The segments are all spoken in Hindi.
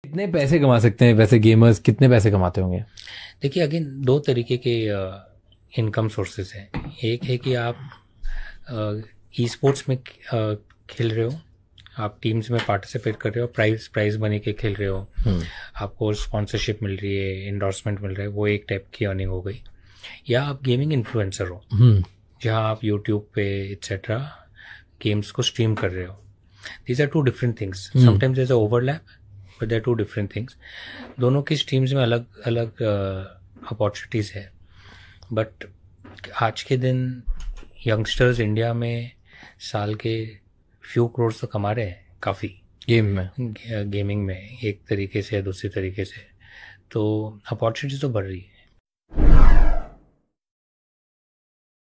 कितने पैसे कमा सकते हैं वैसे गेमर्स, कितने पैसे कमाते होंगे? देखिए अगेन 2 तरीके के इनकम सोर्सेज हैं। एक है कि आप ई स्पोर्ट्स में खेल रहे हो, आप टीम्स में पार्टिसिपेट कर रहे हो, प्राइज बने के खेल रहे हो, आपको स्पॉन्सरशिप मिल रही है, इंडोर्समेंट मिल रहा है, वो एक टाइप की अर्निंग हो गई। या आप गेमिंग इन्फ्लुएंसर हो, जहाँ आप यूट्यूब पे एक्सेट्रा गेम्स को स्ट्रीम कर रहे हो। These are 2 different things. Sometimes there is a overlap but there 2 different things. दोनों की स्ट्रीम्स में अलग अलग अपॉर्चुनिटीज़ है। बट आज के दिन यंगस्टर्स इंडिया में साल के फ्यू करोड़ तो कमा रहे हैं काफ़ी गेमिंग में, एक तरीके से या दूसरी तरीके से। तो अपॉर्चुनिटी तो बढ़ रही है।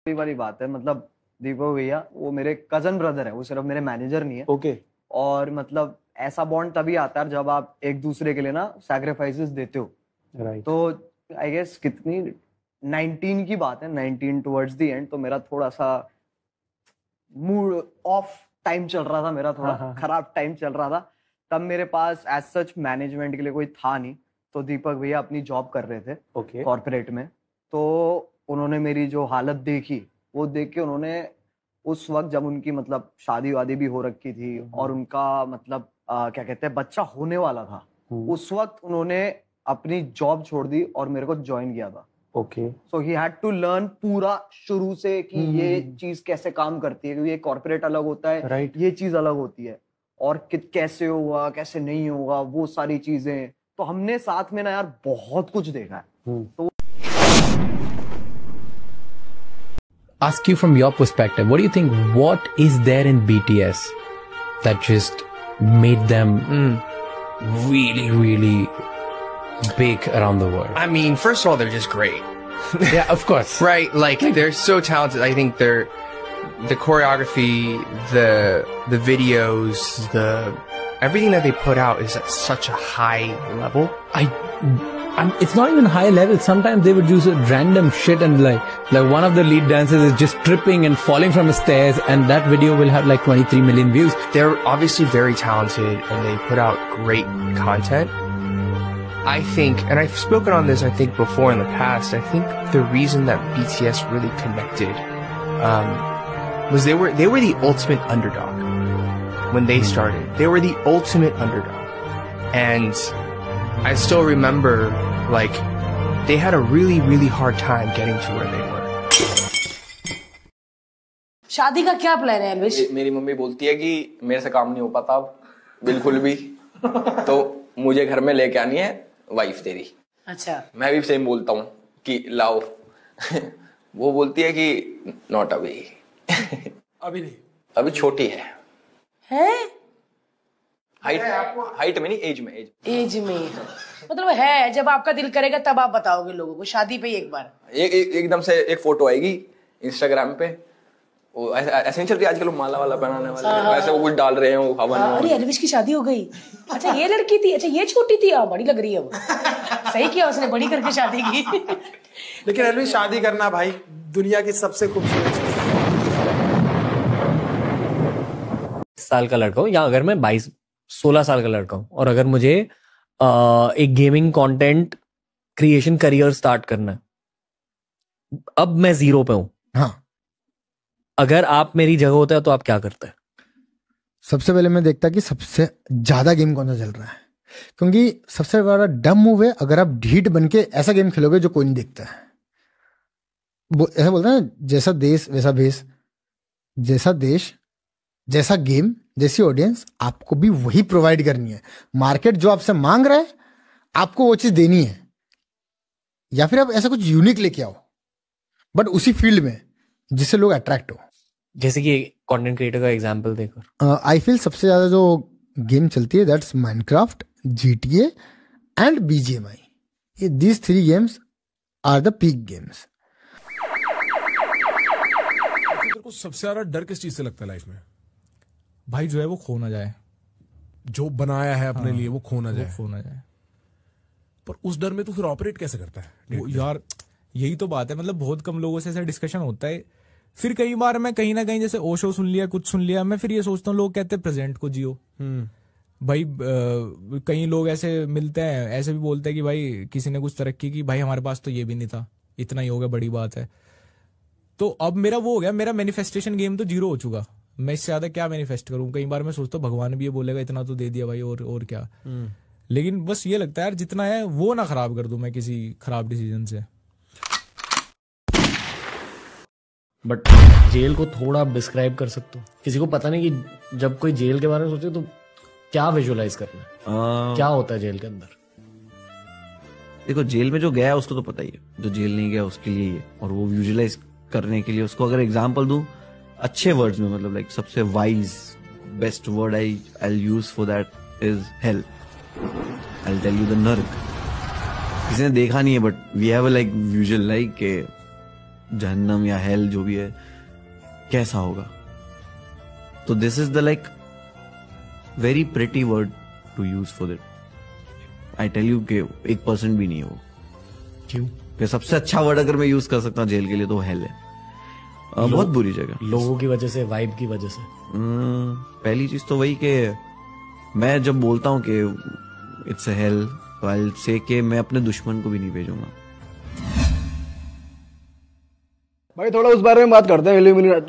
वाली बात है, मतलब दीपक भैया वो मेरे कजन ब्रदर है, वो सिर्फ मेरे मैनेजर नहीं है। ओके। और मतलब ऐसा बॉन्ड तभी आता है जब आप एक दूसरे के लिए ना सैक्रिफाइसेस देते हो। राइट। तो आई गेस कितनी 19 की बात है, 19 टुवर्ड्स द एंड, तो मेरा थोड़ा सा मूड ऑफ टाइम चल रहा था, मेरा थोड़ा खराब टाइम चल रहा था। तब मेरे पास एज सच मैनेजमेंट के लिए कोई था नहीं, तो दीपक भैया अपनी जॉब कर रहे थे कॉर्पोरेट में। तो उन्होंने मेरी जो हालत देखी, वो देख के उन्होंने उस वक्त जब उनकी मतलब शादी वादी भी हो रखी थी और उनका मतलब क्या कहते हैं बच्चा होने वाला था, उस वक्त उन्होंने अपनी जॉब छोड़ दी और मेरे को ज्वाइन किया था। Okay. So he had to learn पूरा शुरू से कि ये चीज कैसे काम करती है, क्योंकि ये कॉर्पोरेट अलग होता है, राइट। ये चीज अलग होती है, और कैसे होगा कैसे नहीं होगा वो सारी चीजें। तो हमने साथ में ना यार बहुत कुछ देखा है। तो Ask you from your perspective, what do you think, what is there in BTS that just made them really, really big around the world? I mean, first of all, they're just great. Yeah, of course. Right? Like, they're so talented. I think the choreography, the videos, everything that they put out is at such a high level. It's not even high level. Sometimes they would use random shit and like one of the lead dancers is just tripping and falling from the stairs, and that video will have like 23 million views. They're obviously very talented and they put out great content. I think, and I've spoken on this I think before in the past, I think the reason that BTS really connected was they were the ultimate underdog when they started. They were the ultimate underdog. And I still remember, like, they had a really, really hard time getting to where they were. शादी का क्या प्लान है अलविश? मेरी मम्मी बोलती है कि मेरे से काम नहीं हो पाता अब बिल्कुल भी, तो मुझे घर में लेके आनी है वाइफ तेरी। अच्छा। मैं भी सेम बोलता हूँ कि लाओ वो बोलती है कि नॉट अभी अभी नहीं, अभी छोटी है। हाइट में नहीं, एज में। एज में मतलब है, जब आपका दिल करेगा तब आप बताओगे लोगों को, शादी पे ही एक बार एकदम से एक फोटो आएगी इंस्टाग्राम पे, वो ऐसे नहीं चलती आजकल, माला वाला पहनाने वाले वैसे वो कुछ डाल रहे हैं वो हवन। अरे अलविश की शादी हो गई? अच्छा ये लड़की थी, अच्छा ये छोटी थी, बड़ी लग रही है वो। सही किया उसने, बड़ी करके शादी की। लेकिन अलविश शादी करना भाई दुनिया की सबसे खूबसूरत चीज। साल का लड़का हूँ, या अगर मैं 16 साल का लड़का हूँ और अगर मुझे एक gaming content creation career start करना है, अब मैं 0 पे हूँ। हाँ, अगर आप मेरी जगह होते हैं तो आप क्या करते हैं? सबसे पहले मैं देखता कि सबसे ज्यादा गेम कौन सा चल रहा है, क्योंकि सबसे बड़ा डम मूव है अगर आप ढीठ बन के ऐसा गेम खेलोगे जो कोई नहीं देखता है। ऐसा बोलते हैं जैसा देश वैसा भेष, जैसा देश जैसा गेम जैसी ऑडियंस, आपको भी वही प्रोवाइड करनी है। मार्केट जो आपसे मांग रहा है आपको वो चीज देनी है, या फिर आप ऐसा कुछ यूनिक लेके आओ बट उसी फील्ड में जिससे लोग अट्रैक्ट हो। जैसे कि कंटेंट क्रिएटर का एग्जांपल देकर आई फील सबसे ज्यादा जो गेम चलती है that's Minecraft, GTA and BGMI। ये these 3 games are the peak games. तेरे को सबसे ज्यादा डर किस चीज से लगता है लाइफ में? भाई जो है वो खो ना जाए, जो बनाया है अपने लिए वो खो ना जाए। पर उस डर में तू फिर ऑपरेट कैसे करता है? वो यार यही तो बात है, मतलब बहुत कम लोगों से ऐसा डिस्कशन होता है। फिर कई बार मैं कहीं ना कहीं जैसे ओशो सुन लिया, कुछ सुन लिया, मैं फिर ये सोचता हूँ, लोग कहते हैं प्रेजेंट को जियो, भाई कई लोग ऐसे मिलते हैं, ऐसे भी बोलते हैं कि भाई किसी ने कुछ तरक्की की, भाई हमारे पास तो ये भी नहीं था, इतना ही हो गया, बड़ी बात है। तो अब मेरा वो हो गया, मेरा मैनिफेस्टेशन गेम तो जीरो हो चुका, मैं इससे ज्यादा क्या मैनिफेस्ट करूं। कई बार मैं सोचता हूँ भगवान भी ये बोलेगा इतना तो दे दिया भाई, और क्या। लेकिन बस ये लगता है यार जितना है वो ना खराब कर दूं मैं किसी खराब डिसीजन से। बट जेल को थोड़ा डिस्क्राइब कर सकते हो, किसी को पता नहीं कि जब कोई जेल के बारे में सोचे तो क्या विजुअलाइज करना है, क्या होता है जेल के अंदर। देखो जेल में जो गया है उसको तो पता ही है, जो जेल नहीं गया उसके लिए ही है। और वो विजुअलाइज करने के लिए उसको अगर एग्जांपल दूं अच्छे वर्ड्स में, मतलब लाइक सबसे wise best word I use for that is hell. I tell you the नर्क। किसी ने देखा नहीं है but we have like visual like के जहन्नम या हेल जो भी है कैसा होगा। तो this is the like very pretty word to use for it. I tell you के 1% भी नहीं है वो। क्यों? कि सबसे अच्छा वर्ड अगर मैं यूज कर सकता हूँ जेल के लिए तो हेल है। बहुत बुरी जगह, लोगों की वजह से, वाइब की वजह से। पहली चीज तो वही कि मैं जब बोलता हूँ कि इट्स अ हेल तो आई विल से कि मैं अपने दुश्मन को भी नहीं भेजूंगा। भाई थोड़ा उस बारे में बात करते हैं,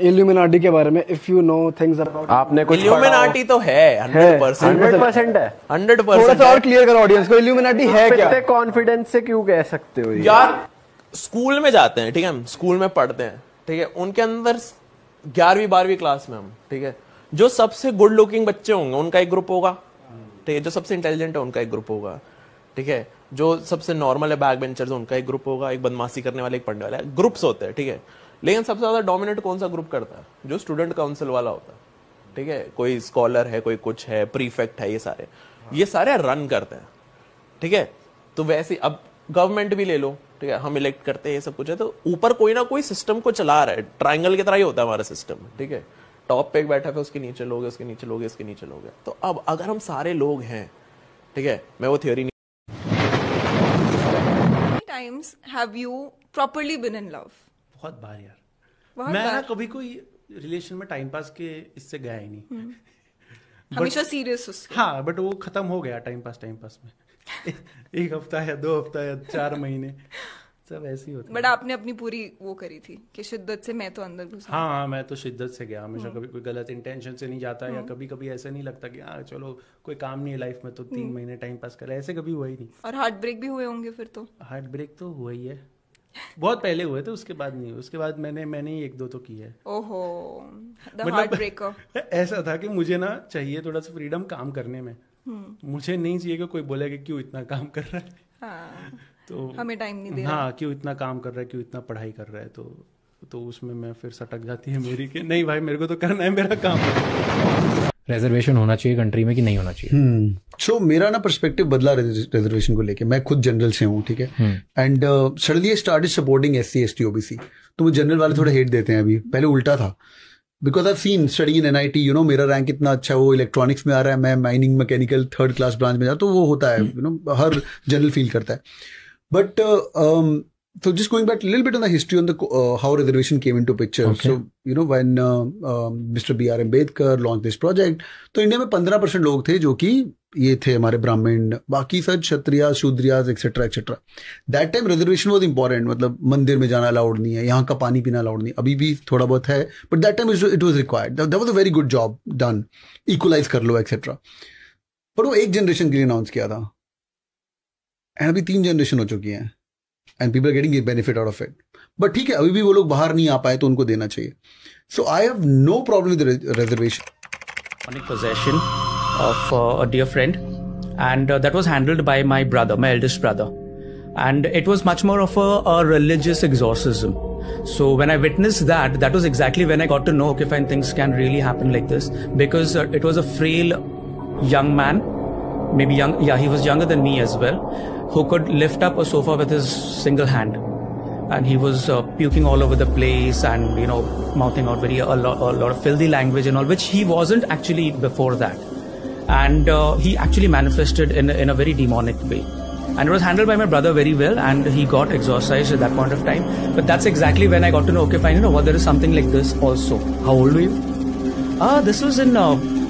इल्यूमिनाटी के बारे में। If you know things about, आपने कुछ इल्यूमिनाटी तो है 100% है 100%। थोड़ा सा और क्लियर करो ऑडियंस को, इल्यूमिनाटी है क्या? इतने कॉन्फिडेंस से क्यों कह सकते हो यार? स्कूल में जाते हैं, ठीक है, स्कूल में पढ़ते हैं, ठीक है, उनके अंदर 11वीं 12वीं क्लास में हम, ठीक है, जो सबसे गुड लुकिंग बच्चे होंगे उनका एक ग्रुप होगा, ठीक है, जो सबसे इंटेलिजेंट है उनका एक ग्रुप होगा, ठीक है, जो सबसे नॉर्मल है बैक बेंचर्स उनका एक ग्रुप होगा, एक बदमाशी करने वाले, एक पढ़ने वाला, ग्रुप्स होते हैं, ठीक है। लेकिन सबसे ज्यादा डोमिनेट कौन सा ग्रुप करता है? जो स्टूडेंट काउंसिल वाला होता है, ठीक है, कोई स्कॉलर है, कोई कुछ है, प्रीफेक्ट है, ये सारे रन करते हैं, ठीक है। तो वैसे अब गवर्नमेंट भी ले लो, ठीक है, हम इलेक्ट करते हैं, ये सब कुछ है, तो ऊपर कोई ना कोई सिस्टम को चला रहा है। ट्रायंगल की तरह ही होता है हमारा सिस्टम, ठीक है, टॉप पे एक बैठा है, उसके नीचे लोग, उसके नीचे लोग, इसके नीचे लोग है। तो अब अगर हम सारे लोग हैं, ठीक है, मैं वो theory times have you properly been in love? बहुत बार यार, मैं ना कभी कोई रिलेशन में टाइम पास के इससे गया ही नहीं। हमेशा सीरियस उसके। हाँ, बट वो खत्म हो गया टाइम पास में। 1 हफ्ता या 2 हफ्ता या 4 महीने सब ऐसे ही होता है। बट आपने अपनी पूरी वो करी थी कि शिद्दत से मैं तो अंदर घुसा। हाँ, मैं तो शिद्दत से गया हमेशा, कभी कोई गलत इंटेंशन से नहीं जाता, या कभी कभी ऐसा नहीं लगता कि हाँ चलो कोई काम नहीं है लाइफ में तो 3 महीने टाइम पास कर, ऐसे कभी हुआ ही नहीं। और हार्ट ब्रेक भी हुए होंगे फिर तो? हार्ट ब्रेक तो हुआ ही है, बहुत पहले हुए थे, उसके बाद नहीं। उसके बाद मैंने 1-2 तो की है। ओहो, द हार्ट ब्रेकर। ऐसा था कि मुझे ना चाहिए थोड़ा सा फ्रीडम काम करने में। मुझे नहीं चाहिए कि कोई बोले कि क्यों इतना काम कर रहा है। हाँ, तो हमें टाइम नहीं दे रहा। हाँ, क्यों इतना काम कर रहा है, क्यों इतना पढ़ाई कर रहा है, तो उसमें मैं फिर सटक जाती है मेरी कि नहीं भाई मेरे को तो करना है मेरा काम। रिजर्वेशन होना चाहिए कंट्री में कि नहीं होना चाहिए? सो मेरा ना पर्सपेक्टिव बदला रिजर्वेशन को लेके। मैं खुद जनरल से हूँ, ठीक है, and suddenly I started supporting SC ST OBC। तो वो जनरल वाले थोड़ा हेट देते हैं अभी, पहले उल्टा था। Because I seen study in NIT, you know, मेरा रैंक इतना अच्छा है, वो इलेक्ट्रॉनिक्स में आ रहा है, मैं mining mechanical 3rd class branch में जा, तो वो होता है, you know, her general feel करता है। But so just going back a little bit on the history on the how reservation came into picture. Okay. So you know when Mr. B.R. Ambedkar launched this project, तो इंडिया में 15% लोग थे जो कि ये थे हमारे ब्राह्मण, बाकी सब क्षत्रिय, शूद्रियास etcetera etcetera. That time reservation was important, मतलब मंदिर में जाना अलाउड नहीं है, यहाँ का पानी पीना अलाउड नहीं, अभी भी थोड़ा बहुत है, but that time it was required. That was a very good job done, equalize कर लो एक्सेट्रा। पर वो एक जनरेशन के लिए अनाउंस किया था, एंड अभी 3 जनरेशन हो चुकी हैं, and people are getting a benefit out of it. But ठीक है, अभी भी वो लोग बाहर नहीं आ पाए तो उनको देना चाहिए. So I have no problem with the reservation. Possession of a dear friend, and that was handled by my brother, my eldest brother, and it was much more of a religious exorcism. So when I witnessed that was exactly when I got to know, okay, fine, things can really happen like this, because it was a frail young man, maybe young, yeah, he was younger than me as well, who could lift up a sofa with his single hand, and he was puking all over the place and, you know, mouthing out a lot of filthy language and all, which he wasn't actually before that, and he actually manifested in a very demonic way, and it was handled by my brother very well, and he got exorcised at that point of time. But that's exactly when I got to know, okay, fine, you know what, there is something like this also. How old were you? This was in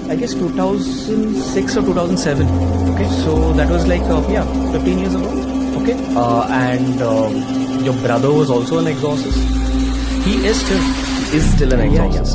I guess 2006 or 2007. Okay, so that was like 15 years ago. Okay, and your brother was also an exorcist. He is still an exorcist.